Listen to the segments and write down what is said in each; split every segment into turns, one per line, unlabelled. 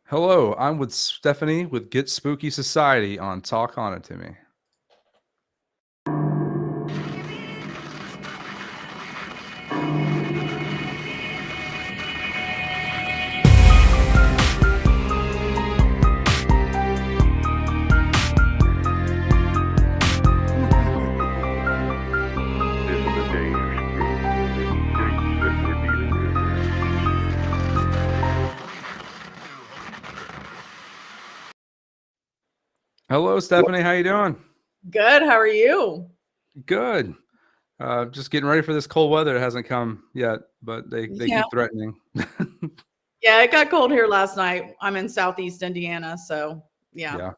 Hello, I'm with Stephanie with Get Spooky Society on Talk On It To Me.
This is the day of streets that we're dealing with.
Hello, Stephanie. How you doing?
Good. How are you?
Good. Just getting ready for this cold weather. It hasn't come yet, but they
Yeah.
keep threatening.
Yeah, it got cold here last night. I'm in Southeast Indiana, so yeah.
Yeah.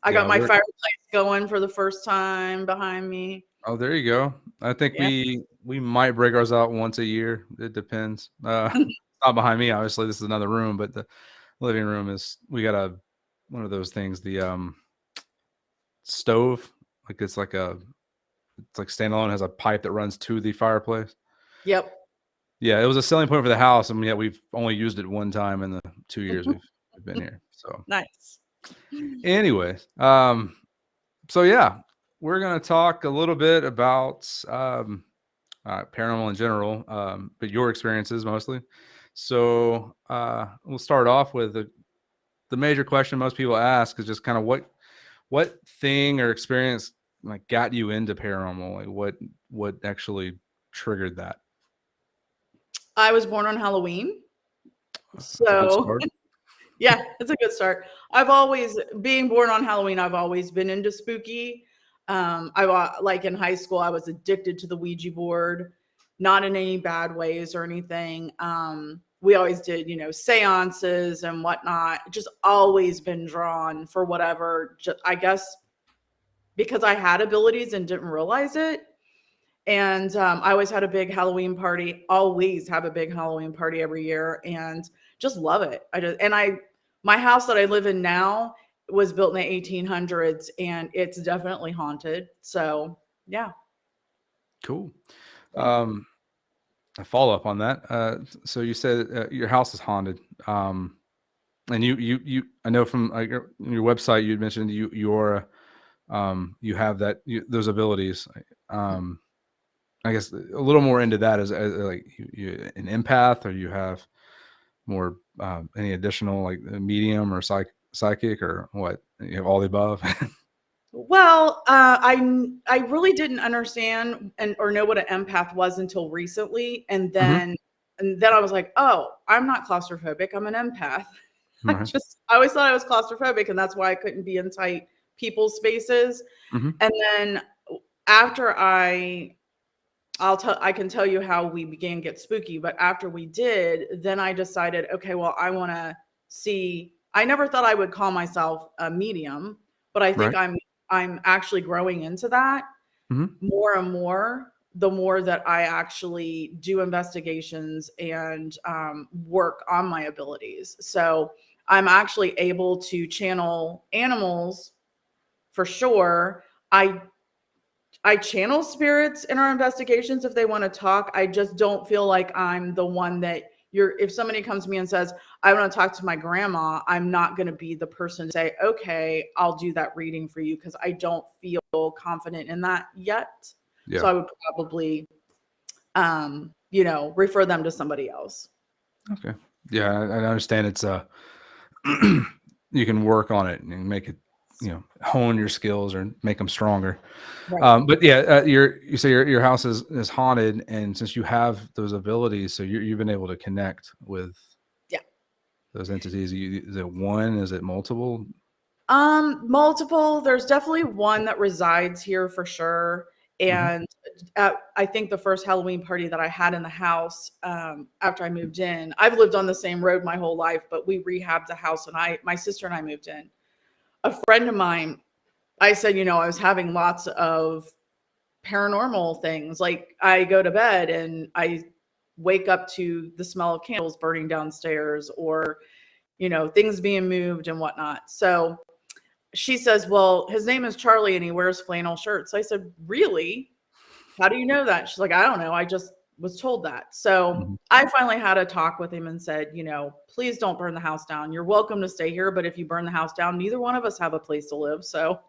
I got
Yeah,
my fireplace going for the first time behind me.
Oh, there you go. I think
Yeah.
we might break ours out once a year. It depends. Not behind me, obviously. This is another room, but the living room is we got one of those things, the stove. It's like standalone, has a pipe that runs to the fireplace.
Yep.
Yeah, it was a selling point for the house, and yet we've only used it one time in the 2 years we've been here. So,
Nice.
anyways, so yeah, we're gonna talk a little bit about paranormal in general, but your experiences mostly. So, we'll start off with the major question most people ask is just kind of what thing or experience like got you into paranormal? Like what actually triggered that?
I was born on Halloween.
That's a good
So
start.
yeah, it's a good start. Being born on Halloween, I've always been into spooky. Like in high school, I was addicted to the Ouija board, not in any bad ways or anything. We always did, seances and whatnot. Just always been drawn for whatever. I guess because I had abilities and didn't realize it. And I always had a big Halloween party. Always have a big Halloween party every year, and just love it. My house that I live in now was built in the 1800s, and it's definitely haunted. So yeah.
Cool. A follow up on that. So you said your house is haunted, and you I know from your website you mentioned you have those abilities. I guess a little more into that is like you an empath, or you have more any additional like medium or psychic or what? You have all the above.
Well, I really didn't understand or know what an empath was until recently, and
Mhm.
then I was like, oh, I'm not claustrophobic. I'm an empath.
Right.
I always thought I was claustrophobic, and that's why I couldn't be in tight people spaces.
Mhm.
And then after I can tell you how we began Get Spooky, but after we did, then I decided, okay, well, I want to see. I never thought I would call myself a medium, but I think
Right.
I'm actually growing into that
Mhm.
more and more. The more that I actually do investigations and work on my abilities, so I'm actually able to channel animals for sure. I channel spirits in our investigations if they want to talk. I just don't feel like I'm the one that if somebody comes to me and says, I want to talk to my grandma, I'm not going to be the person to say, okay, I'll do that reading for you, because I don't feel confident in that yet. So
Yeah.
I would probably, refer them to somebody else.
Okay. Yeah, I understand it's you can work on it and make it, hone your skills or make them stronger.
Right.
But yeah, you say your house is haunted, and since you have those abilities, so you've been able to connect with
Yeah.
those entities. Is it one? Is it multiple?
Multiple. There's definitely one that resides here for sure.
Mhm.
And I think the first Halloween party that I had in the house, after I moved in, I've lived on the same road my whole life, but we rehabbed the house, and my sister and I moved in. A friend of mine, I said, I was having lots of paranormal things. Like I go to bed and I wake up to the smell of candles burning downstairs, or, things being moved and whatnot. So she says, well, his name is Charlie and he wears flannel shirts. I said, really? How do you know that? She's like, I don't know. I just was told that. So
Mhm.
I finally had a talk with him and said, please don't burn the house down. You're welcome to stay here, but if you burn the house down, neither one of us have a place to live. So,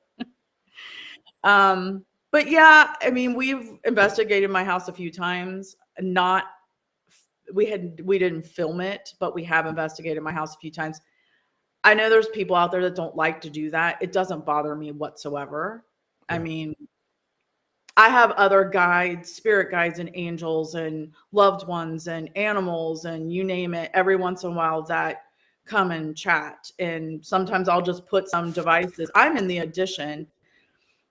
but yeah, I mean, we've investigated my house a few times. Not we didn't film it, but we have investigated my house a few times. I know there's people out there that don't like to do that. It doesn't bother me whatsoever. I
Yeah.
mean, I have other guides, spirit guides and angels and loved ones and animals and you name it every once in a while that come and chat. And sometimes I'll just put some devices. I'm in the addition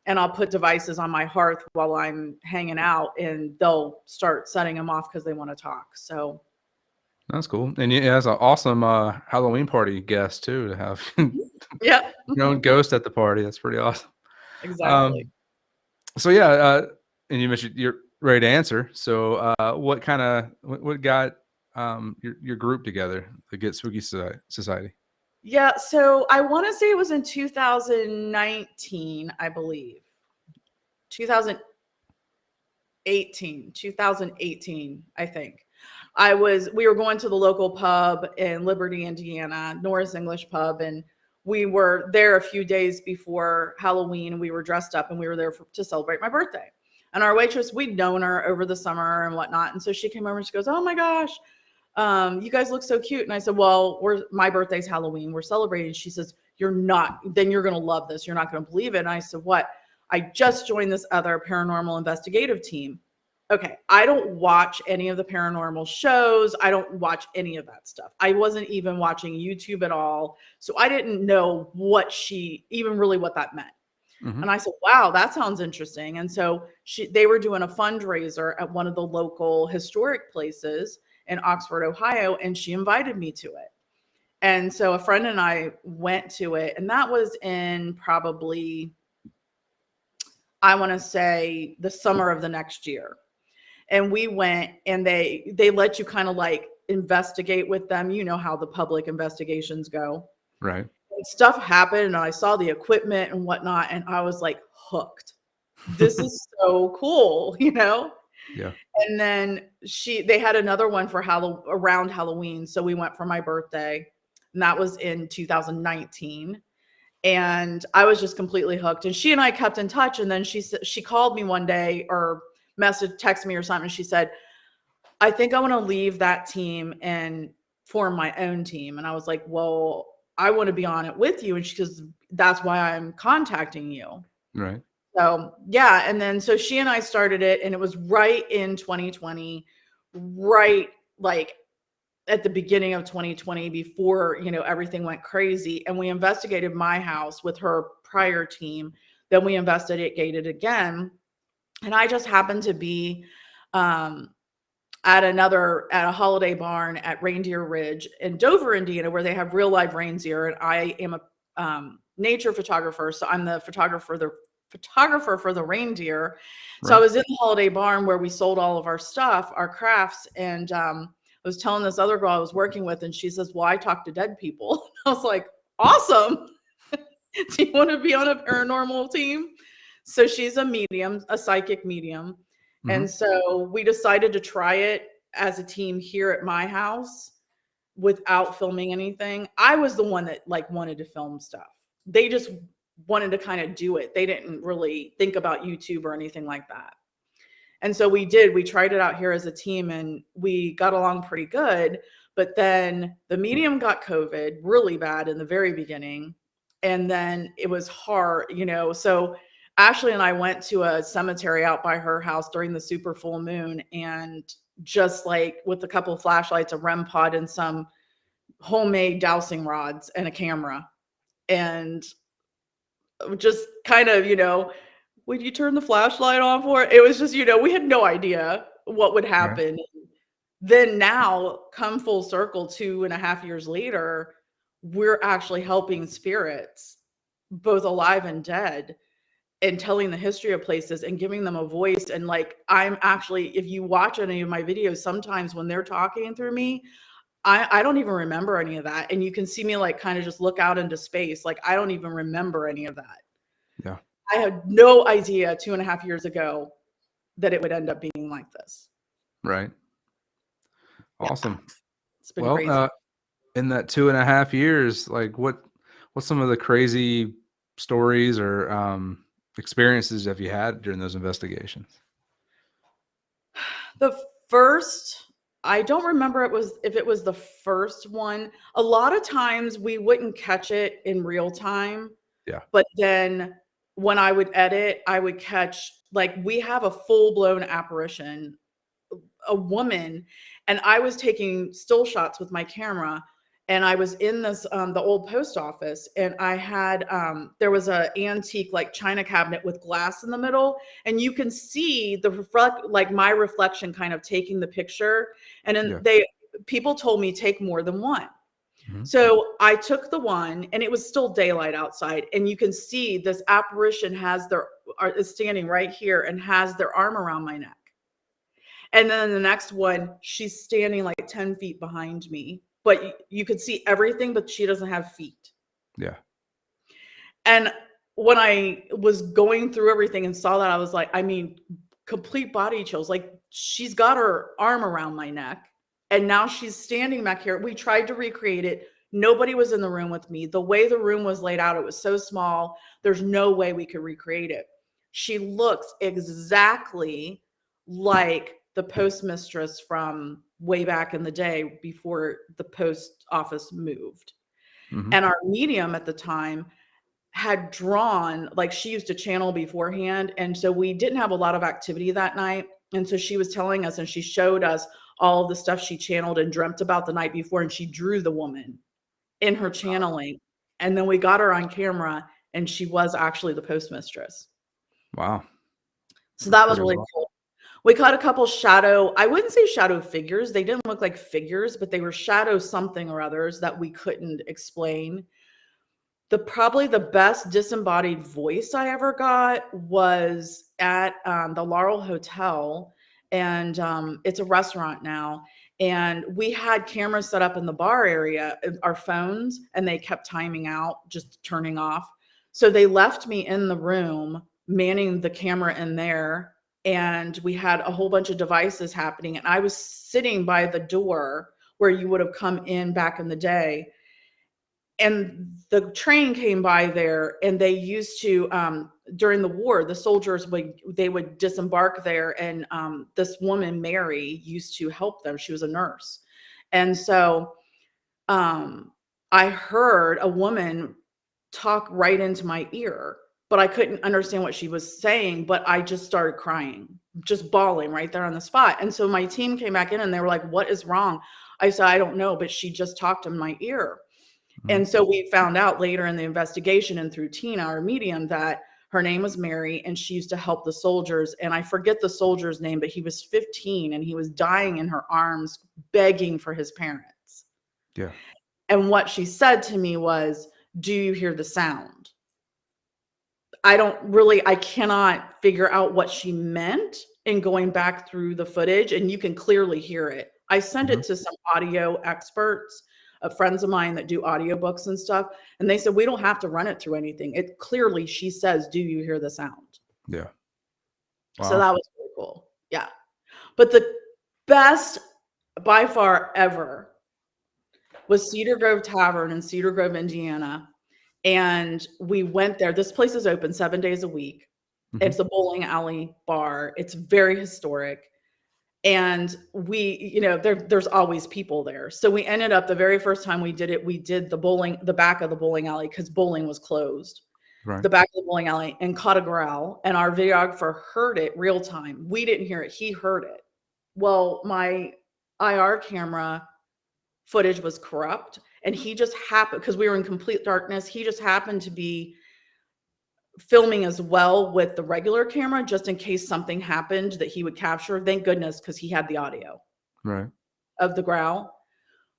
and I'll put devices on my hearth while I'm hanging out and they'll start setting them off because they want to talk. So
That's cool. And it has an awesome Halloween party guest too to have
yeah,
your own ghost at the party. That's pretty awesome.
exactly.
So yeah, and you mentioned you're ready to answer. So what kind of what got your group together, the Get Spooky Society?
Yeah, so I want to say it was in 2019, I believe. 2018, I think. We were going to the local pub in Liberty, Indiana, Norris English Pub, and we were there a few days before Halloween and we were dressed up and we were there to celebrate my birthday. And our waitress, we'd known her over the summer and whatnot. And so she came over and she goes, "Oh my gosh, you guys look so cute." And I said, "Well, my birthday's Halloween. We're celebrating." She says, "You're not, then you're going to love this. You're not going to believe it." And I said, "What?" "I just joined this other paranormal investigative team." Okay, I don't watch any of the paranormal shows. I don't watch any of that stuff. I wasn't even watching YouTube at all. So I didn't know what that meant.
Mm-hmm.
And I said, "Wow, that sounds interesting." And so they were doing a fundraiser at one of the local historic places in Oxford, Ohio, and she invited me to it. And so a friend and I went to it, and that was in probably, I want to say, the summer of the next year. And we went and they let you kind of like investigate with them. You know how the public investigations go.
Right.
And stuff happened and I saw the equipment and whatnot, and I was like hooked. This is so cool,
Yeah.
And then they had another one for around Halloween. So we went for my birthday, and that was in 2019. And I was just completely hooked. And she and I kept in touch. And then she called me one day or text me or something. She said, "I think I want to leave that team and form my own team." And I was like, "Well, I want to be on it with you." And she goes, "That's why I'm contacting you."
Right.
So yeah, and then so she and I started it, and it was right in 2020, right like at the beginning of 2020 before everything went crazy. And we investigated my house with her prior team. Then we investigated again, and I just happened to be at a holiday barn at Reindeer Ridge in Dover, Indiana, where they have real live reindeer. And I am a nature photographer, so I'm the photographer for the reindeer. So I was in the holiday barn where we sold all of our stuff, our crafts, and I was telling this other girl I was working with, and she says, "Well, I talk to dead people." I was like, "Awesome. Do you want to be on a paranormal team?" So she's a medium, a psychic medium.
Mm-hmm.
And so we decided to try it as a team here at my house without filming anything. I was the one that wanted to film stuff. They just wanted to kind of do it. They didn't really think about YouTube or anything like that. And so we tried it out here as a team and we got along pretty good. But then the medium got COVID really bad in the very beginning. And then it was hard, So Ashley and I went to a cemetery out by her house during the super full moon, and just with a couple of flashlights, a REM pod, and some homemade dowsing rods and a camera. And just kind of, would you turn the flashlight on for it? It was just, we had no idea what would happen. Yeah. Then now, come full circle, 2.5 years later, we're actually helping spirits, both alive and dead, and telling the history of places and giving them a voice. And I'm actually, if you watch any of my videos, sometimes when they're talking through me, I don't even remember any of that. And you can see me kind of just look out into space. I don't even remember any of that.
Yeah.
I had no idea 2.5 years ago that it would end up being like this.
Right.
Yeah,
Awesome.
it's been
Well,
crazy.
in that 2.5 years, like what's some of the crazy stories or experiences have you had during those investigations?
The first, I don't remember if it was the first one. A lot of times we wouldn't catch it in real time,
Yeah.
but then when I would edit, I would catch, like, we have a full-blown apparition, a woman, and I was taking still shots with my camera, and I was in this the old post office, and I had there was a antique like china cabinet with glass in the middle, and you can see the reflect, like my reflection kind of taking the picture, and then
Yeah.
people told me take more than one.
Mhm.
So I took the one, and it was still daylight outside, and you can see this apparition is standing right here and has their arm around my neck. And then the next one, she's standing like 10 feet behind me, but you could see everything, but she doesn't have feet.
Yeah.
And when I was going through everything and saw that, I was like, I mean, complete body chills. Like, she's got her arm around my neck, and now she's standing back here. We tried to recreate it. Nobody was in the room with me. The way the room was laid out, it was so small. There's no way we could recreate it. She looks exactly like the postmistress from way back in the day before the post office moved.
Mhm.
And our medium at the time had drawn, like, she used to channel beforehand, and so we didn't have a lot of activity that night, and so she was telling us, and she showed us all of the stuff she channeled and dreamt about the night before, and she drew the woman in her channeling, and then we got her on camera, and she was actually the postmistress.
Wow.
So
That's
that was
pretty
really
well.
cool. We caught a couple shadow, I wouldn't say shadow figures, they didn't look like figures, but they were shadow something or others that we couldn't explain. Probably the best disembodied voice I ever got was at the Laurel Hotel, and it's a restaurant now. And we had cameras set up in the bar area, our phones, and they kept timing out, just turning off. So they left me in the room, manning the camera in there, and we had a whole bunch of devices happening. And I was sitting by the door where you would have come in back in the day, and the train came by there, and they used to during the war, the soldiers would disembark there, and this woman Mary used to help them. She was a nurse, and so I heard a woman talk right into my ear, but I couldn't understand what she was saying, but I just started crying, just bawling right there on the spot. And so my team came back in, and they were like, what is wrong? I said, I don't know, but she just talked in my ear.
Mhm.
And so we found out later in the investigation and through Tina, our medium, that her name was Mary, and she used to help the soldiers. And I forget the soldier's name, but he was 15, and he was dying in her arms, begging for his parents.
Yeah.
And what she said to me was, do you hear the sound? I cannot figure out what she meant in going back through the footage, and you can clearly hear it. I sent
Mhm.
it to some audio experts, friends of mine that do audiobooks and stuff, and they said we don't have to run it through anything. It clearly, she says, "Do you hear the sound?"
Yeah.
So
Wow.
that was really cool. Yeah. But the best by far ever was Cedar Grove Tavern in Cedar Grove, Indiana. And we went there. This place is open 7 days a week.
Mhm.
It's a bowling alley bar. It's very historic. And there's always people there. So we ended up, the very first time we did it, we did the back of the bowling alley, because bowling was closed.
Right.
The back of the bowling alley, and caught a growl. And our videographer heard it real time. We didn't hear it. He heard it. Well, my IR camera footage was corrupt, and he just happened, because we were in complete darkness, he just happened to be filming as well with the regular camera, just in case something happened that he would capture. Thank goodness, because he had the audio
Right.
of the growl.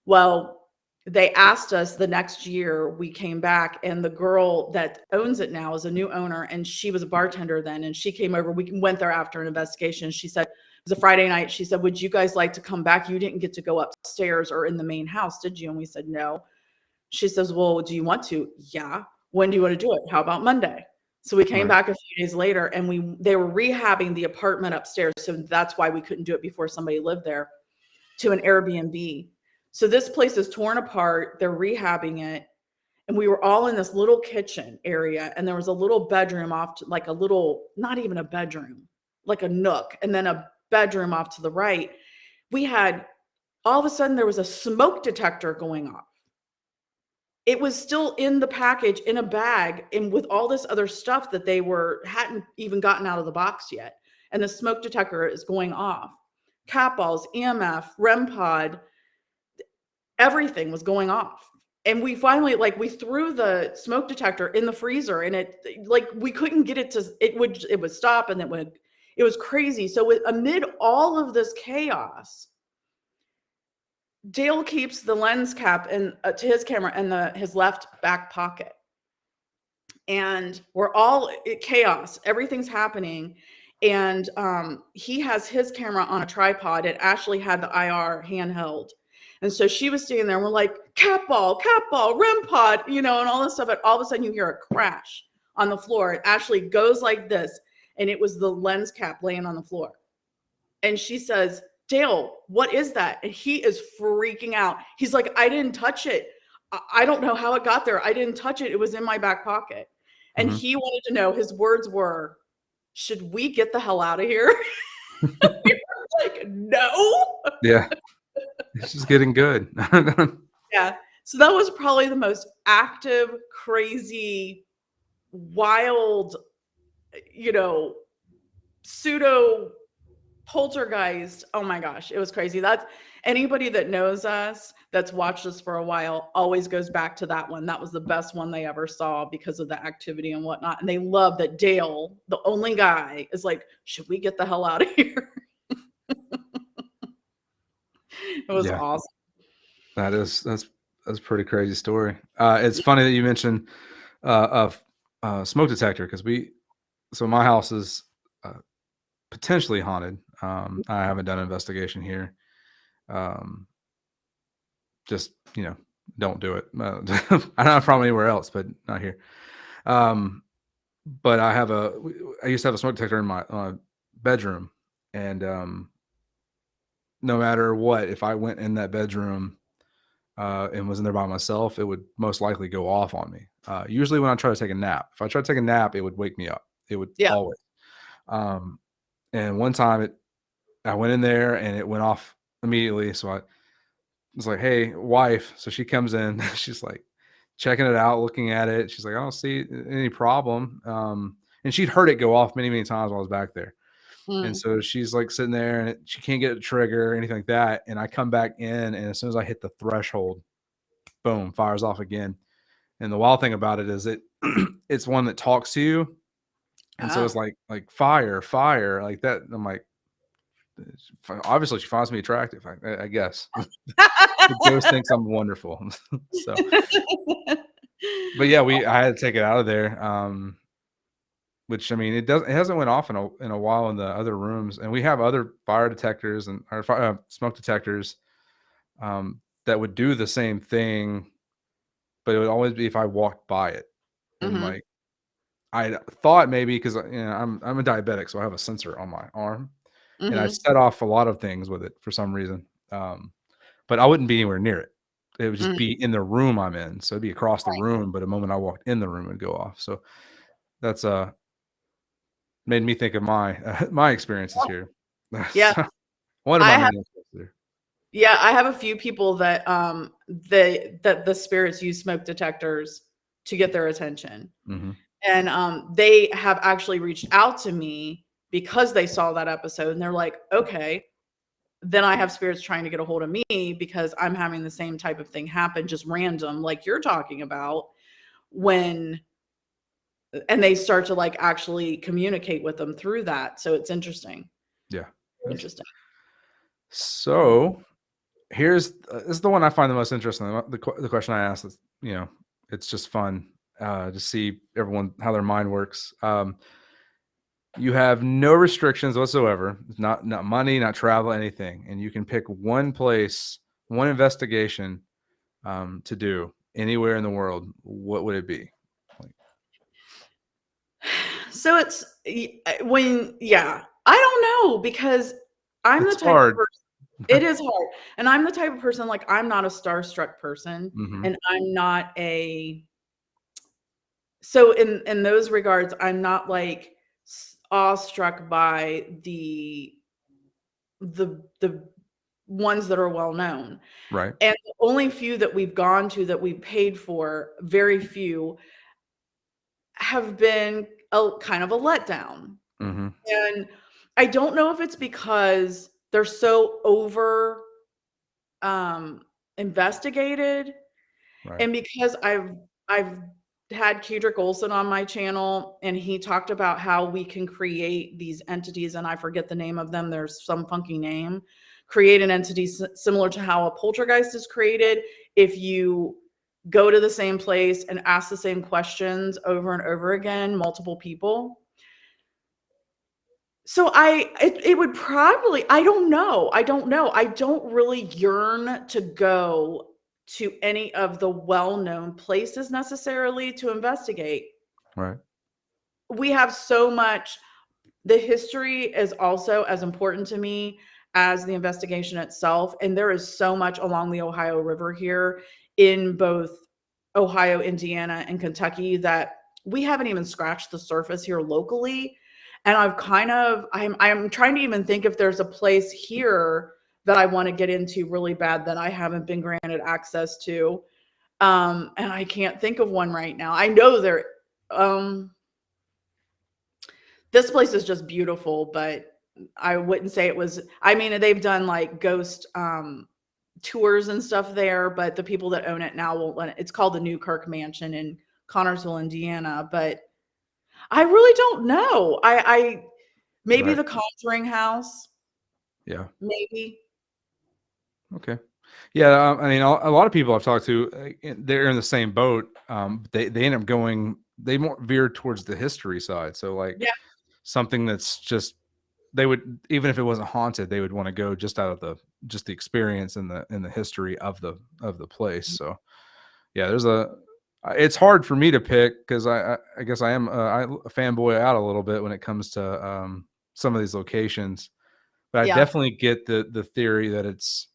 Well, they asked us the next year, we came back, and the girl that owns it now is a new owner, and she was a bartender then, and she came over. We went there after an investigation. She said, it was a Friday night. She said, would you guys like to come back? You didn't get to go upstairs or in the main house, did you? And we said, no. She says, well, do you want to? Yeah. When do you want to do it? How about Monday? So we came
Right.
back a few days later, and they were rehabbing the apartment upstairs. So that's why we couldn't do it before somebody lived there, to an Airbnb. So this place is torn apart. They're rehabbing it. And we were all in this little kitchen area, and there was a little bedroom off to, like a little, not even a bedroom, like a nook, and then a bedroom off to the right. We had, all of a sudden, there was a smoke detector going off. It was still in the package in a bag, and with all this other stuff that they hadn't even gotten out of the box yet. And the smoke detector is going off. Cat balls, EMF, REM pod, everything was going off. And we finally, like, we threw the smoke detector in the freezer, and it, like, we couldn't get it to, it would stop, and it was crazy. So amid all of this chaos, Dale keeps the lens cap to his camera in his left back pocket. And we're all chaos. Everything's happening. And he has his camera on a tripod, and Ashley had the IR handheld. And so she was standing there, and we're like, cat ball, REM pod, and all this stuff. And all of a sudden you hear a crash on the floor. And Ashley goes like this, and it was the lens cap laying on the floor. And she says, Dale, what is that? And he is freaking out. He's like, I didn't touch it. I don't know how it got there. I didn't touch it. It was in my back pocket. And he wanted to know, his words were, should we get the hell out of here? We were like, no.
Yeah. It's just getting good.
Yeah. So that was probably the most active, crazy, wild, pseudo poltergeist. Oh my gosh, it was crazy. That's, anybody that knows us, that's watched us for a while, always goes back to that one. That was the best one they ever saw because of the activity and whatnot. And they love that Dale, the only guy, is like, should we get the hell out of here? It was awesome.
That's a pretty crazy story. It's funny that you mentioned a smoke detector, because so my house is potentially haunted. I haven't done an investigation here. Just, don't do it. I don't have probably anywhere else, but not here. But I used to have a smoke detector in my bedroom, and no matter what, if I went in that bedroom and was in there by myself, it would most likely go off on me. Usually when I try to take a nap, if I try to take a nap, it would wake me up. It would always. And one time I went in there and it went off immediately. So I was like, hey, wife. So she comes in, she's like checking it out, looking at it. She's like, I don't see any problem. And she'd heard it go off many, many times while I was back there. And so she's like sitting there, and she can't get a trigger or anything like that. And I come back in, and as soon as I hit the threshold, boom, fires off again. And the wild thing about it is it's one that talks to you. And so it's like fire like that. And I'm like, obviously she finds me attractive, I guess. The ghost thinks I'm wonderful. So, but yeah, I had to take it out of there. Which, I mean, it hasn't went off in a while in the other rooms, and we have other fire detectors and smoke detectors that would do the same thing, but it would always be if I walked by it. And like, I thought maybe because I'm a diabetic, so I have a sensor on my arm, and I set off a lot of things with it for some reason. But I wouldn't be anywhere near it. It would just be in the room I'm in, so it'd be across the room. But the moment I walked in the room, it'd go off. So that's made me think of my experiences here.
Yeah.
One of my many experiences.
Yeah, I have a few people that the spirits use smoke detectors to get their attention. And they have actually reached out to me because they saw that episode, and they're like, okay, then I have spirits trying to get a hold of me because I'm having the same type of thing happen, just random, like you're talking about, and they start to like actually communicate with them through that. So it's interesting.
Yeah.
Interesting.
So this is the one I find the most interesting. The question I asked is, it's just fun to see how their mind works. You have no restrictions whatsoever. Not money, not travel, anything. And you can pick one place, one investigation to do anywhere in the world. What would it be?
So it's when, yeah, I don't know because I'm the
It's
type of
hard.
person, it is hard. And I'm the type of person, like, I'm not a starstruck person
Hmm.
and I'm not a, so in those regards, I'm not like awestruck by the ones that are well known.
Right.
And the only few that we've gone to that we've paid for, very few have been a kind of a letdown.
Hmm.
And I don't know if it's because they're so over um investigated,
Right.
and because I've had Kedrick Olson on my channel and he talked about how we can create these entities, and I forget the name of them, there's some funky name. Create an entity similar to how a poltergeist is created if you go to the same place and ask the same questions over and over again, multiple people. So it would probably, I don't know. I don't know. I don't really yearn to go to any of the well-known places necessarily to investigate.
Right.
We have so much, the history is also as important to me as the investigation itself, and there is so much along the Ohio River here in both Ohio, Indiana, and Kentucky that we haven't even scratched the surface here locally. And I'm trying to even think if there's a place here that I want to get into really bad that I haven't been granted access to. And I can't think of one right now. I know there um this place is just beautiful, but I wouldn't say it was, I mean, they've done like ghost tours and stuff there, but the people that own it now won't let it. It's called the Newkirk Mansion in Connorsville, Indiana, but I really don't know. I maybe
Right.
the Conjuring house,
Yeah.
maybe.
Okay. Yeah. I mean, a lot of people I've talked to, they're in the same boat. They end up going, they more veer towards the history side. So like
Yeah,
something that's just, they would, even if it wasn't haunted, they would want to go just out of just the experience and the history of the place. So yeah, it's hard for me to pick because I guess I am I fanboy out a little bit when it comes to some of these locations, but I
yeah,
definitely get the theory that it's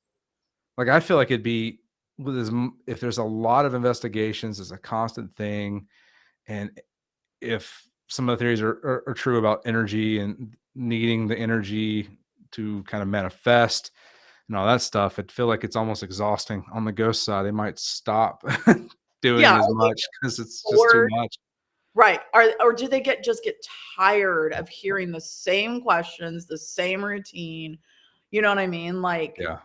like I feel like it'd be if there's a lot of investigations, it's a constant thing, and if some of the theories are true about energy and needing the energy to kind of manifest and all that stuff, I'd feel like it's almost exhausting on the ghost side. They might stop doing
yeah.
as
Are they
much because it's just too
bored?
much.
Right. Or do they just get tired of hearing the same questions, the same routine? You know what I mean? Like,
Yeah.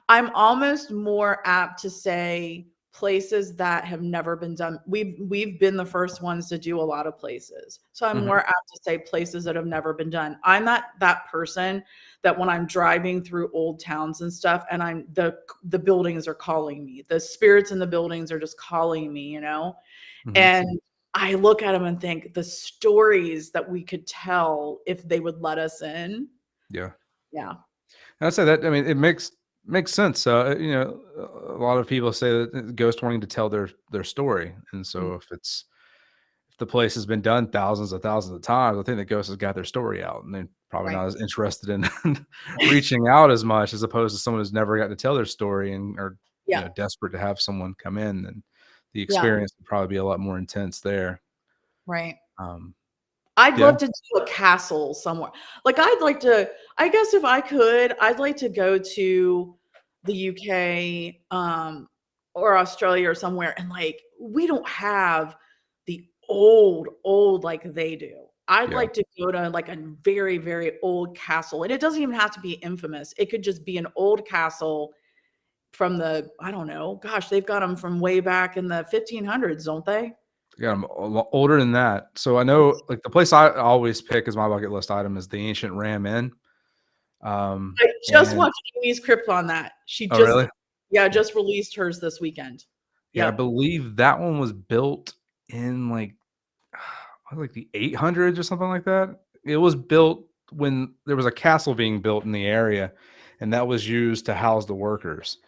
I'm almost more apt to say places that have never been done. We've been the first ones to do a lot of places. So I'm
Mhm.
more apt to say places that have never been done. I'm not that person that when I'm driving through old towns and stuff and the buildings are calling me. The spirits in the buildings are just calling me, you know?
Mhm.
And I look at them and think the stories that we could tell if they would let us in.
Yeah.
Yeah.
And I'd say that, I mean, it makes sense. A lot of people say that ghosts wanting to tell their story, and
Mm.
so if the place has been done thousands of times, I think the ghost has got their story out, and they're probably
Right.
not as interested in reaching out as much as opposed to someone who's never got to tell their story and are
Yeah.
desperate to have someone come in. And the
Yeah.
experience would probably be a lot more intense there.
Right.
Um,
I'd
yeah,
love to do a castle somewhere. Like, I'd like to, I guess if I could, I'd like to go to the UK, or Australia or somewhere, and like we don't have the old like they do. I'd
yeah,
like to go to like a very, very old castle. And it doesn't even have to be infamous. It could just be an old castle from the, I don't know, gosh, they've got them from way back in the 1500s, don't they?
yeah. I'm a lot older than that, so I know like the place I always pick as my bucket list item is the ancient Ram Inn.
I just
And
watched Amy's Crypt on that. She
oh,
just,
really?
yeah,
Yeah.
just released hers this weekend.
Yeah, I
Yep.
believe that one was built in like the 800s or something like that. It was built when there was a castle being built in the area, and that was used to house the workers.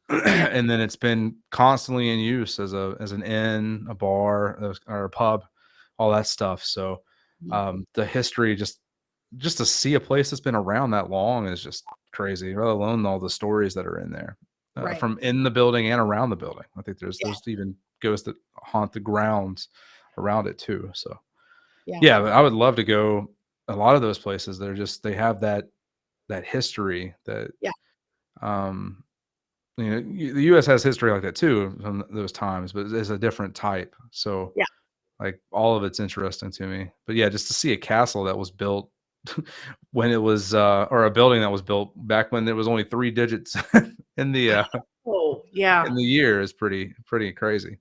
Yeah.
And then it's been constantly in use as an inn, a bar, or a pub, all that stuff. So The history, just to see a place that's been around that long is just crazy, let alone all the stories that are in there,
Right.
from in the building and around the building. I think
Yeah.
there's even ghosts that haunt the grounds around it too. So
Yeah.
yeah, but I would love to go a lot of those places. They have that history that,
Yeah.
um, the U.S. has history like that too from those times, but it's a different type. So
Yeah.
like all of it's interesting to me. But yeah, just to see a castle that was built when it was, or a building that was built back when there was only 3 digits in
Oh, yeah.
the year is pretty crazy.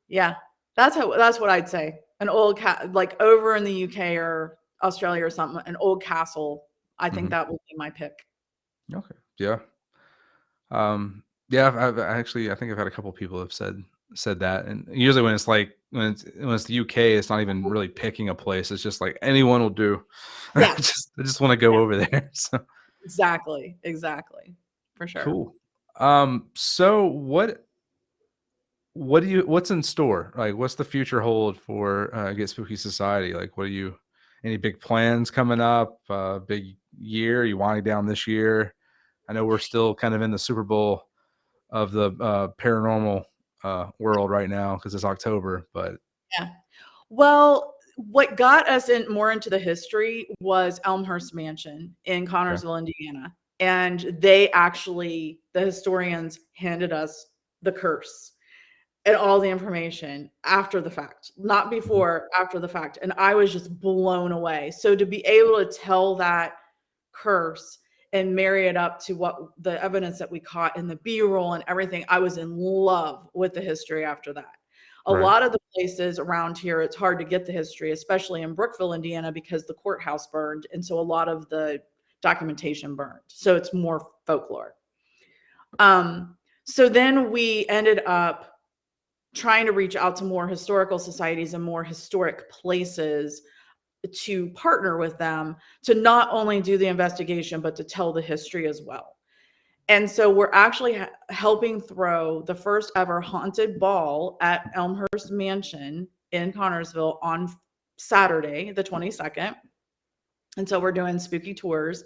Yeah. That's what I'd say. An old like over in the UK or Australia or something, an old castle. I think
Mhm.
that would be my pick.
Okay. Yeah. Yeah, I've actually, I think I've had a couple people have said that, and usually when it's like when it's the UK, it's not even really picking a place. It's just like anyone will do.
Yeah.
I just want to go
Yeah.
over there. So
Exactly. Exactly. For sure.
cool. So what's in store? Like, what's the future hold for Get Spooky Society? Like, what are you? Any big plans coming up? Big year? You winding down this year? I know we're still kind of in the Super Bowl of the paranormal world right now because it's October. But
Yeah. Well, what got us in more into the history was Elmhurst Mansion in
yeah,
Connersville, Indiana. And they actually, the historians handed us the curse and all the information after the fact, not
mhm,
before, after the fact. And I was just blown away. So to be able to tell that curse and marry it up to what the evidence that we caught in the B-roll and everything, I was in love with the history after that. A
right,
lot of the places around here, it's hard to get the history, especially in Brookville, Indiana, because the courthouse burned. And so a lot of the documentation burned. So it's more folklore. Um, so then we ended up trying to reach out to more historical societies and more historic places to partner with them to not only do the investigation, but to tell the history as well. And so we're actually helping throw the first ever haunted ball at Elmhurst Mansion in Connersville on Saturday, the 22nd. And so we're doing spooky tours.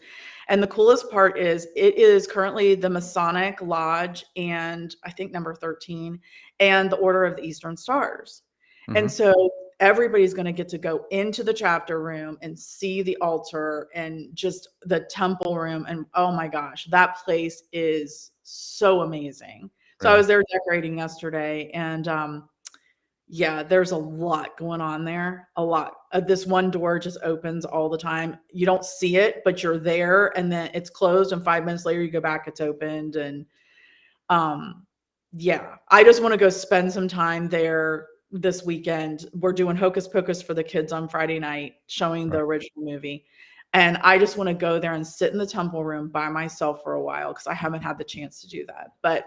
And the coolest part is it is currently the Masonic Lodge and I think number 13 and the Order of the Eastern Stars. And
hmm,
so everybody's going to get to go into the chapter room and see the altar and just the temple room. And oh my gosh, that place is so amazing. So I
really,
was there decorating yesterday and yeah, there's a lot going on there. A lot. This one door just opens all the time. You don't see it, but you're there, and then it's closed. And 5 minutes later, you go back, it's opened. And um, yeah, I just want to go spend some time there this weekend. We're doing Hocus Pocus for the kids on Friday night, showing the
right,
original movie. And I just want to go there and sit in the temple room by myself for a while because I haven't had the chance to do that. But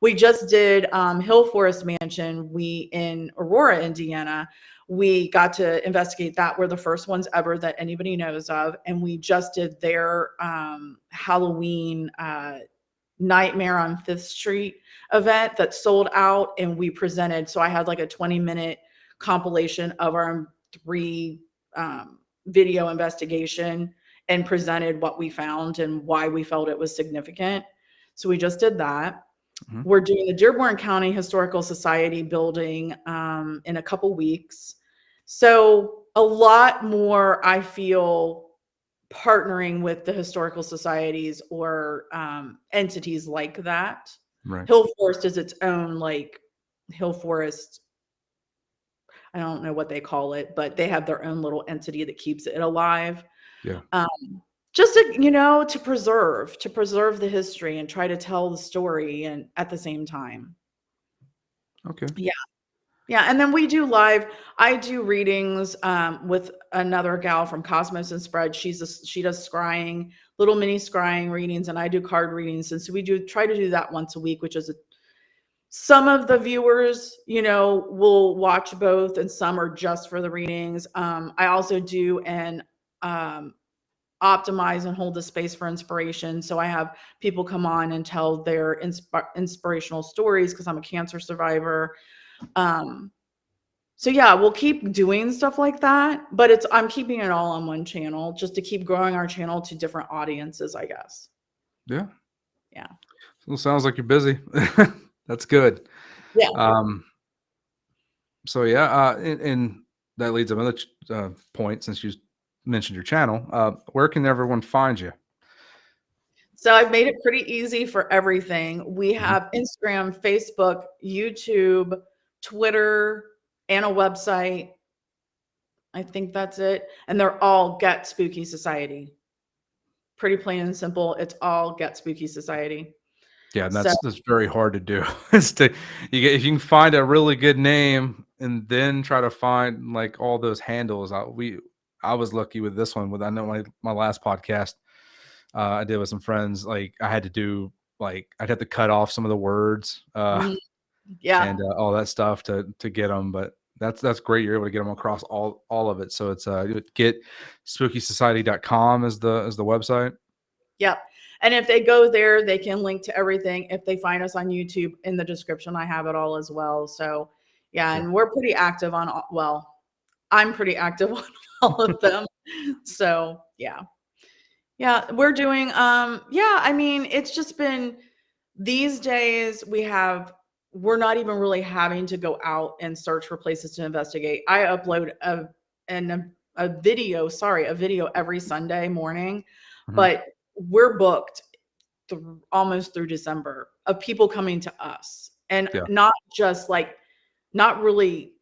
we just did Hill Forest Mansion. We in Aurora, Indiana. We got to investigate that. We're the first ones ever that anybody knows of, and we just did their Halloween Nightmare on Fifth Street event that sold out, and we presented. So I had like a 20-minute compilation of our three video investigation and presented what we found and why we felt it was significant. So we just did that.
mhm,
We're doing the Dearborn County Historical Society building in a couple weeks. So a lot more, I feel, partnering with the historical societies or entities like that.
right,
Hill Forest is its own, like Hill Forest, I don't know what they call it, but they have their own little entity that keeps it alive.
yeah,
Um, just to, to preserve the history and try to tell the story and at the same time.
okay,
Yeah. Yeah, and then we do live. I do readings with another gal from Cosmos and Spread. She does scrying, little mini scrying readings, and I do card readings. And so we do try to do that once a week, which is some of the viewers, will watch both, and some are just for the readings. I also do an um, optimize and hold the space for inspiration. So I have people come on and tell their inspirational stories because I'm a cancer survivor. Um, So yeah, we'll keep doing stuff like that, but I'm keeping it all on one channel just to keep growing our channel to different audiences, I guess.
Yeah.
Yeah.
Well, sounds like you're busy. That's good.
Yeah.
Um, so yeah, and that leads to another point since you mentioned your channel. Where can everyone find you?
So I've made it pretty easy for everything. We
Mhm.
have Instagram, Facebook, YouTube, Twitter, and a website. I think that's it. And they're all Get Spooky Society. Pretty plain and simple. It's all Get Spooky Society.
Yeah, and
So
that's very hard to do. Is to if you can find a really good name and then try to find like all those handles. I was lucky with this one. With I know my last podcast I did with some friends. Like I had to do I'd have to cut off some of the words
mhm, yeah.
and all that stuff to get them. But that's great. You're able to get them across all of it. So it's get spookysociety.com is the website.
Yep. And if they go there, they can link to everything. If they find us on YouTube, in the description, I have it all as well. So, yeah,
Yeah.
and we're pretty active on well, I'm pretty active on all of them. So, yeah. Yeah, we're doing yeah, I mean, it's just been these days we're not even really having to go out and search for places to investigate. I upload a video, a video every Sunday morning,
Mhm.
but we're booked almost through December of people coming to us, and
Yeah.
not just like not really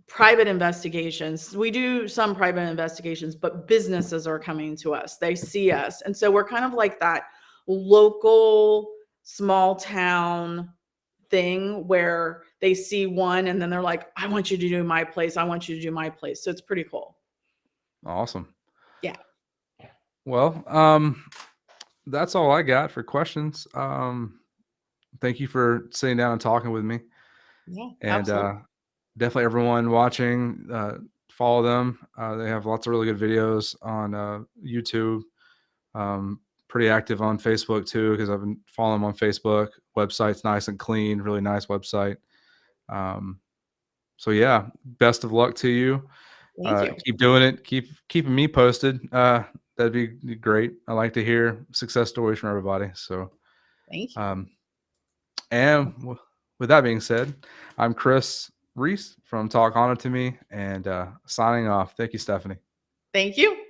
private investigations. We do some private investigations, but businesses are coming to us. They see us. And so we're kind of like that local small town thing where they see one and then they're like, I want you to do my place. I want you to do my place. So it's pretty cool.
Awesome.
Yeah.
Well, that's all I got for questions. Thank you for sitting down and talking with me.
Yeah.
And
Absolutely.
definitely everyone watching, follow them. They have lots of really good videos on YouTube. Um, Pretty active on Facebook too, because I've been following them on Facebook. Website's nice and clean, really nice website. Um, so yeah, best of luck to you.
Thank you.
Keep doing it. Keep keeping me posted. That'd be great. I like to hear success stories from everybody. So,
Thank you.
um, and with that being said, I'm Chris Reece from Talk Honor to Me and signing off. Thank you, Stephanie.
Thank you.